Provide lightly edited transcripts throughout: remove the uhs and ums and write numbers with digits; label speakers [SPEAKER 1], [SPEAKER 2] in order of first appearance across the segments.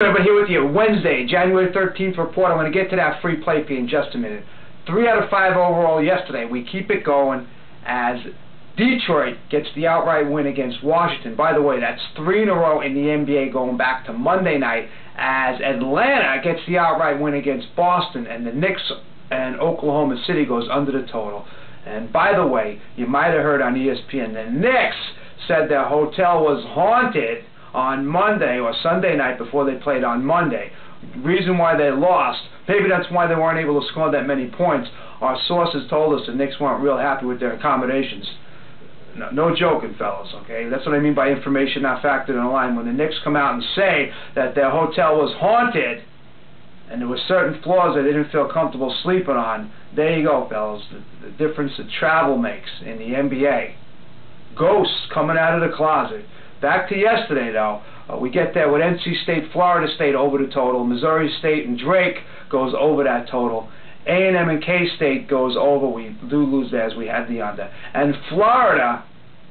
[SPEAKER 1] Everybody here with you. Wednesday, January 13th report. I'm going to get to that free play fee in just a minute. 3 out of 5 overall yesterday. We keep it going as Detroit gets the outright win against Washington. By the way, that's 3 in a row in the NBA going back to Monday night as Atlanta gets the outright win against Boston, and the Knicks and Oklahoma City goes under the total. And by the way, you might have heard on ESPN, the Knicks said their hotel was haunted on Monday or Sunday night before they played on Monday. Reason why they lost, maybe that's why they weren't able to score that many points. Our sources told us the Knicks weren't real happy with their accommodations. No joking, fellas, okay? That's what I mean by information not factored in a line. When the Knicks come out and say that their hotel was haunted and there were certain floors they didn't feel comfortable sleeping on, there you go, fellas. The difference that travel makes in the NBA. Ghosts coming out of the closet. Back to yesterday, though. We get there with NC State, Florida State over the total. Missouri State and Drake goes over that total. A&M and K-State goes over. We do lose there as we had the under. And Florida,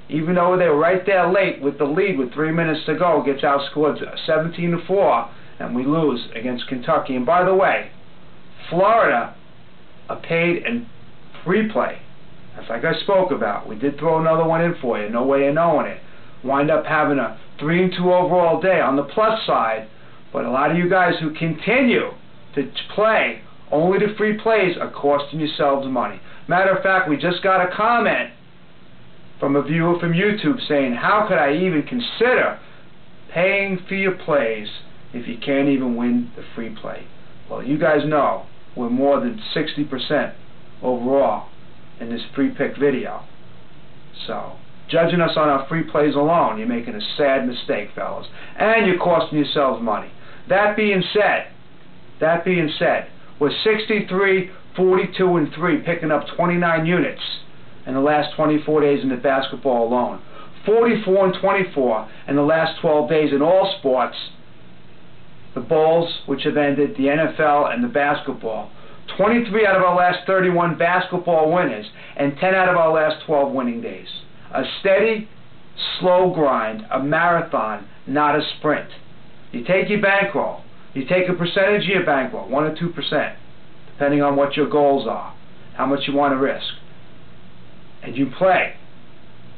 [SPEAKER 1] even though they were right there late with the lead with 3 minutes to go, gets outscored 17-4, and we lose against Kentucky. And by the way, Florida, a paid and free play. That's like I spoke about. We did throw another one in for you. No way of knowing it. Wind up having a 3-2 overall day on the plus side, but a lot of you guys who continue to play only the free plays are costing yourselves money. Matter of fact, we just got a comment from a viewer from YouTube saying, how could I even consider paying for your plays if you can't even win the free play? Well, you guys know we're more than 60% overall in this free pick video. So, judging us on our free plays alone, you're making a sad mistake, fellas. And you're costing yourselves money. That being said, we're 63, 42, and 3, picking up 29 units in the last 24 days in the basketball alone. 44 and 24 in the last 12 days in all sports. The Bulls, which have ended, the NFL, and the basketball. 23 out of our last 31 basketball winners, and 10 out of our last 12 winning days. A steady, slow grind, a marathon, not a sprint. You take your bankroll. You take a percentage of your bankroll, 1 or 2%, depending on what your goals are, how much you want to risk. And you play,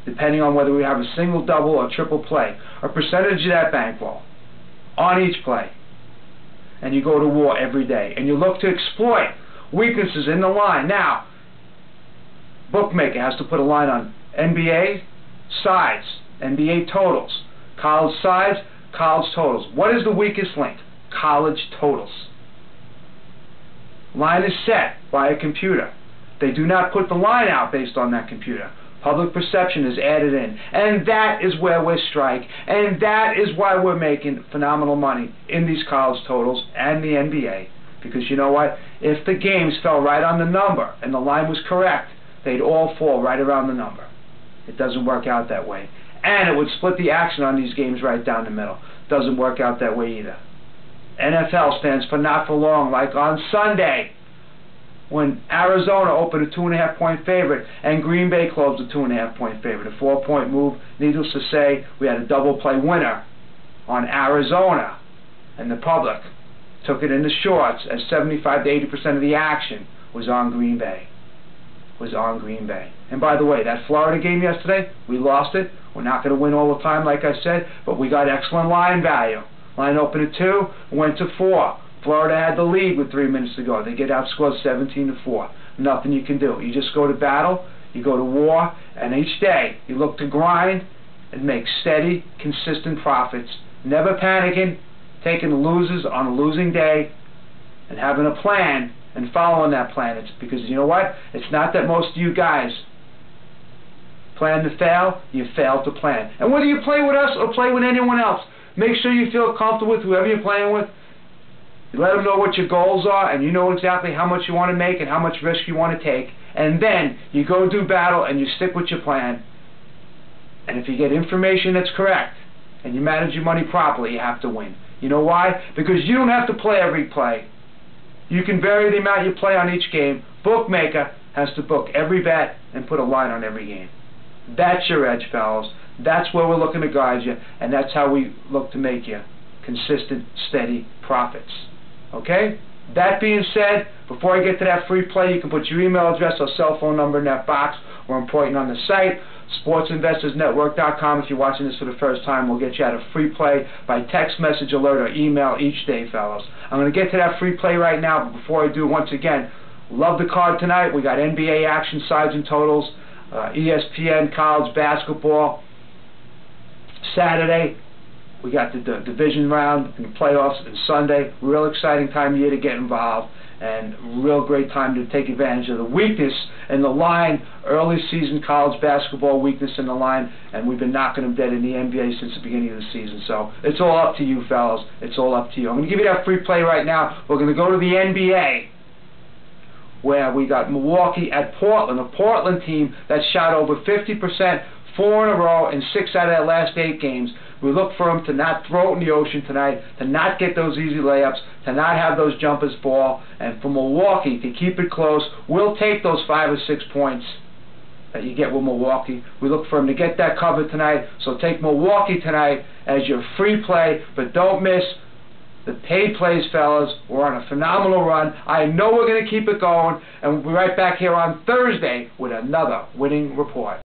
[SPEAKER 1] depending on whether we have a single, double, or triple play, a percentage of that bankroll on each play. And you go to war every day. And you look to exploit weaknesses in the line. Now, bookmaker has to put a line on NBA sides, NBA totals, college sides, college totals. What is the weakest link? College totals. Line is set by a computer. They do not put the line out based on that computer. Public perception is added in. And that is where we're strike. And that is why we're making phenomenal money in these college totals and the NBA. Because you know what? If the games fell right on the number and the line was correct, they'd all fall right around the number. It doesn't work out that way. And it would split the action on these games right down the middle. Doesn't work out that way either. NFL stands for not for long, like on Sunday when Arizona opened a 2.5-point favorite and Green Bay closed a 2.5-point favorite. A 4-point move. Needless to say, we had a double play winner on Arizona, and the public took it in the shorts as 75 to 80% of the action was on Green Bay. And by the way, that Florida game yesterday, we lost it. We're not going to win all the time, like I said, but we got excellent line value. Line opened at 2, went to 4. Florida had the lead with 3 minutes to go. They get outscored 17-4. Nothing you can do. You just go to battle, you go to war, and each day you look to grind and make steady, consistent profits. Never panicking, taking the losers on a losing day, and having a plan and following that plan. It's because you know what? It's not that most of you guys plan to fail, you fail to plan. And whether you play with us or play with anyone else, make sure you feel comfortable with whoever you're playing with. You let them know what your goals are, and you know exactly how much you want to make and how much risk you want to take. And then you go do battle and you stick with your plan. And if you get information that's correct and you manage your money properly, you have to win. You know why? Because you don't have to play every play. You can vary the amount you play on each game. Bookmaker has to book every bet and put a line on every game. That's your edge, fellas. That's where we're looking to guide you, and that's how we look to make you consistent, steady profits. Okay? That being said, before I get to that free play, you can put your email address or cell phone number in that box, or I'm pointing on the site, sportsinvestorsnetwork.com. If you're watching this for the first time, we'll get you out a free play by text message, alert, or email each day, fellas. I'm going to get to that free play right now, but before I do, once again, love the card tonight. We got NBA action, sides and totals, ESPN, college basketball. Saturday, we got the division round and the playoffs, and Sunday. Real exciting time of year to get involved, and real great time to take advantage of the weakness in the line, early season college basketball weakness in the line, and we've been knocking them dead in the NBA since the beginning of the season. So it's all up to you, fellas. It's all up to you. I'm going to give you that free play right now. We're going to go to the NBA, where we got Milwaukee at Portland, a Portland team that shot over 50%, 4 in a row in 6 out of their last 8 games. We look for them to not throw it in the ocean tonight, to not get those easy layups, to not have those jumpers fall, and for Milwaukee to keep it close. We'll take those 5 or 6 points that you get with Milwaukee. We look for them to get that cover tonight, so take Milwaukee tonight as your free play, but don't miss the paid plays, fellas. We're on a phenomenal run. I know we're going to keep it going, and we'll be right back here on Thursday with another winning report.